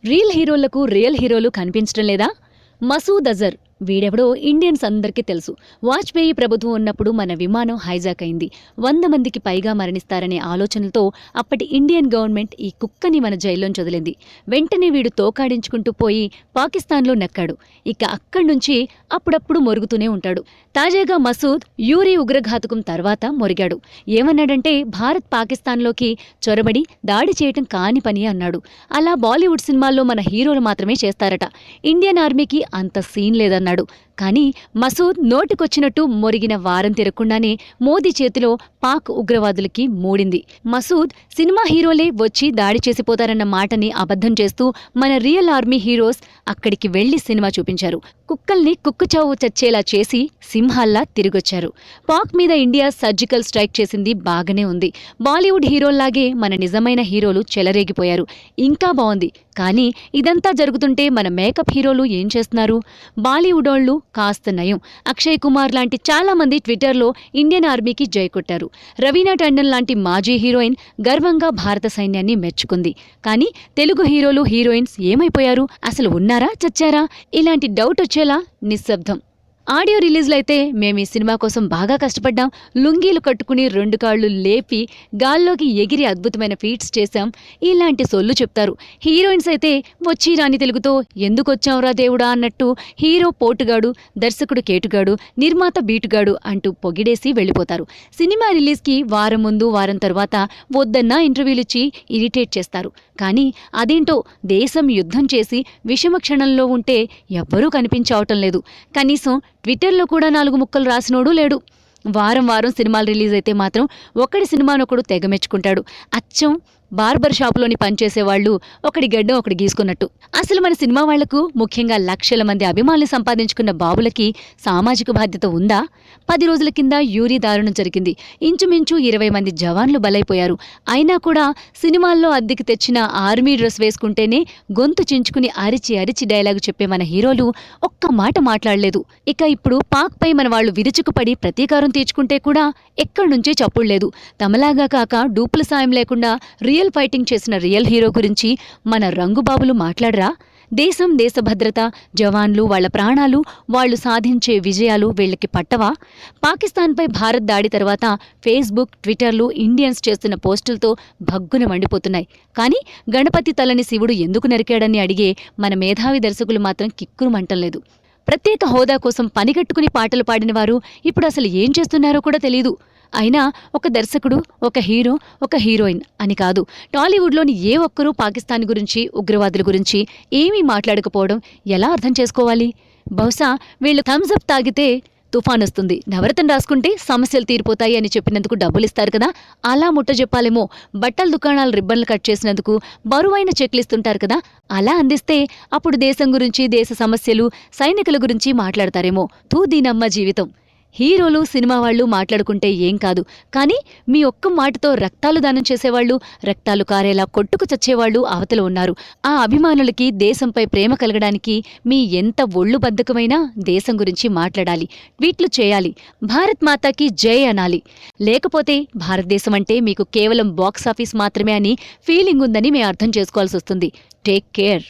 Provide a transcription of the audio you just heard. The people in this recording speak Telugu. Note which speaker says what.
Speaker 1: రియల్ హీరోలకు రియల్ హీరోలు కనిపించడం లేదా? మసూద్ అజర్ వీడెవడో ఇండియన్స్ అందరికీ తెలుసు. వాజ్పేయి ప్రభుత్వం ఉన్నప్పుడు మన విమానం హైజాక్ అయింది. 100 మందికి పైగా మరణిస్తారనే ఆలోచనలతో అప్పటి ఇండియన్ గవర్నమెంట్ ఈ కుక్కని మన జైల్లోంచి వదిలింది. వెంటనే వీడు తోకాడించుకుంటూ పోయి పాకిస్తాన్లో నక్కాడు. ఇక అక్కడ్నుంచి అప్పుడప్పుడు మొరుగుతూనే ఉంటాడు. తాజాగా మసూద్ యూరీ ఉగ్రఘాతకం తర్వాత మొరిగాడు. ఏమన్నాడంటే భారత్ పాకిస్తాన్లోకి చొరబడి దాడి చేయటం కాని పని అన్నాడు. అలా బాలీవుడ్ సినిమాల్లో మన హీరోలు మాత్రమే చేస్తారట. ఇండియన్ ఆర్మీకి అంత సీన్ లేదన్నాడు. కానీ మసూద్ నోటికొచ్చినట్టు మొరిగిన వారం తిరగకుండానే మోదీ చేతిలో పాక్ ఉగ్రవాదులకి మూడింది. మసూద్ సినిమా హీరోలే వచ్చి దాడి చేసిపోతారన్న మాటని అబద్ధం చేస్తూ మన రియల్ ఆర్మీ హీరోస్ అక్కడికి వెళ్లి సినిమా చూపించారు. కుక్కల్ని కుక్కచావు చచ్చేలా చేసి సింహాల్లా తిరిగొచ్చారు. పాక్ మీద ఇండియా సర్జికల్ స్ట్రైక్ చేసింది బాగానే ఉంది. బాలీవుడ్ హీరోల్లాగే మన నిజమైన హీరోలు చెలరేగిపోయారు. ఇంకా బాగుంది. కానీ ఇదంతా జరుగుతుంటే మన మేకప్ హీరోలు ఏం చేస్తున్నారు? బాలీవుడోళ్లు కాస్త నయం. అక్షయ్ కుమార్ లాంటి చాలా మంది ట్విట్టర్లో ఇండియన్ ఆర్మీకి జై కొట్టారు. రవీనా టండన్ లాంటి మాజీ హీరోయిన్ గర్వంగా భారత సైన్యాన్ని మెచ్చుకుంది. కానీ తెలుగు హీరోలు హీరోయిన్స్ ఏమైపోయారు? అసలు ఉన్నారా చచ్చారా? ఇలాంటి డౌట్ వచ్చేలా నిశ్శబ్దం. ఆడియో రిలీజ్లో అయితే మేము ఈ సినిమా కోసం బాగా కష్టపడ్డాం, లుంగీలు కట్టుకుని 2 కాళ్లు లేపి గాల్లోకి ఎగిరి అద్భుతమైన ఫీట్స్ చేశాం, ఇలాంటి సొల్లు చెప్తారు. హీరోయిన్స్ అయితే వచ్చి రాని తెలుగుతో ఎందుకొచ్చావురా దేవుడా అన్నట్టు హీరో పోటుగాడు, దర్శకుడు కేటుగాడు, నిర్మాత బీటుగాడు అంటూ పొగిడేసి వెళ్ళిపోతారు. సినిమా రిలీజ్కి వారం ముందు వారం తర్వాత వద్దన్నా ఇంటర్వ్యూలిచ్చి ఇరిటేట్ చేస్తారు. కానీ అదేంటో దేశం యుద్ధం చేసి విషమక్షణంలో ఉంటే ఎవ్వరూ కనిపించవటం లేదు. కనీసం ట్విట్టర్లో కూడా 4 ముక్కలు రాసినోడూ లేడు. వారం వారం సినిమాలు రిలీజ్ అయితే మాత్రం ఒకడి సినిమానొకడు తెగమెచ్చుకుంటాడు. అచ్చం బార్బర్ షాపులోని పనిచేసేవాళ్లు ఒకడి గడ్డం ఒకటి గీసుకున్నట్టు. అసలు మన సినిమా వాళ్లకు, ముఖ్యంగా లక్షల మంది అభిమానులు సంపాదించుకున్న బాబులకి సామాజిక బాధ్యత ఉందా? 10 రోజుల కింద యూరీ దారుణం జరిగింది. ఇంచుమించు 20 మంది జవాన్లు బలైపోయారు. అయినా కూడా సినిమాల్లో అద్దెకి తెచ్చిన ఆర్మీ డ్రెస్ వేసుకుంటేనే గొంతు చించుకుని అరిచి అరిచి డైలాగు చెప్పే మన హీరోలు ఒక్క మాట మాట్లాడలేదు. ఇక ఇప్పుడు పాక్ పై మన వాళ్లు విరుచుకుపడి ప్రతీకారం తీర్చుకుంటే కూడా ఎక్కడ్నుంచే చప్పుళ్లేదు. తమలాగా కాక డూపుల సాయం లేకుండా రియల్ ఫైటింగ్ చేసిన రియల్ హీరో గురించి మన రంగుబాబులు మాట్లాడరా? దేశం, దేశ భద్రత, జవాన్లు, వాళ్ల ప్రాణాలు, వాళ్లు సాధించే విజయాలు వీళ్లకి పట్టవా? పాకిస్తాన్పై భారత్ దాడి తర్వాత ఫేస్బుక్, ట్విట్టర్లు ఇండియన్స్ చేస్తున్న పోస్టులతో భగ్గున మండిపోతున్నాయి. కానీ గణపతి తలని శివుడు ఎందుకు నరికాడని అడిగే మన మేధావి దర్శకులు మాత్రం కిక్కురుమంటంలేదు. ప్రత్యేక హోదా కోసం పనిగట్టుకుని పాటలు పాడినవారు ఇప్పుడు అసలు ఏం చేస్తున్నారో కూడా తెలీదు. అయినా ఒక దర్శకుడు, ఒక హీరో, ఒక హీరోయిన్ అని కాదు, టాలీవుడ్లోని ఏ ఒక్కరూ పాకిస్తాన్ గురించి, ఉగ్రవాదుల గురించి ఏమీ మాట్లాడకపోవడం ఎలా అర్థం చేసుకోవాలి? బహుశా వీళ్లు థమ్సప్ తాగితే తుఫానొస్తుంది, నవరత్నం రాసుకుంటే సమస్యలు తీరిపోతాయి అని చెప్పినందుకు డబ్బులిస్తారు కదా, అలా ముట్ట చెప్పాలేమో. బట్టల దుకాణాలు రిబ్బన్లు కట్ చేసినందుకు బరువైన చెక్లిస్తుంటారు కదా, అలా అందిస్తే అప్పుడు దేశం గురించి, దేశ సమస్యలు, సైనికుల గురించి మాట్లాడతారేమో. దీనమ్మ జీవితం. హీరోలు, సినిమా వాళ్ళు మాట్లాడుకుంటే ఏం కాదు, కానీ మీ ఒక్క మాటతో రక్తాలు దానం చేసేవాళ్లు, రక్తాలు కారేలా కొట్టుకు చచ్చేవాళ్లు అవతల ఉన్నారు. ఆ అభిమానులకి దేశంపై ప్రేమ కలగడానికి మీ ఎంత ఒళ్ళు బద్ధకమైనా దేశం గురించి మాట్లాడాలి, ట్వీట్లు చేయాలి, భారత్ మాతాకి జై అనాలి. లేకపోతే భారతదేశం అంటే మీకు కేవలం బాక్సాఫీస్ మాత్రమే అని ఫీలింగ్ ఉందని మేము అర్థం చేసుకోవాల్సి వస్తుంది. Take care.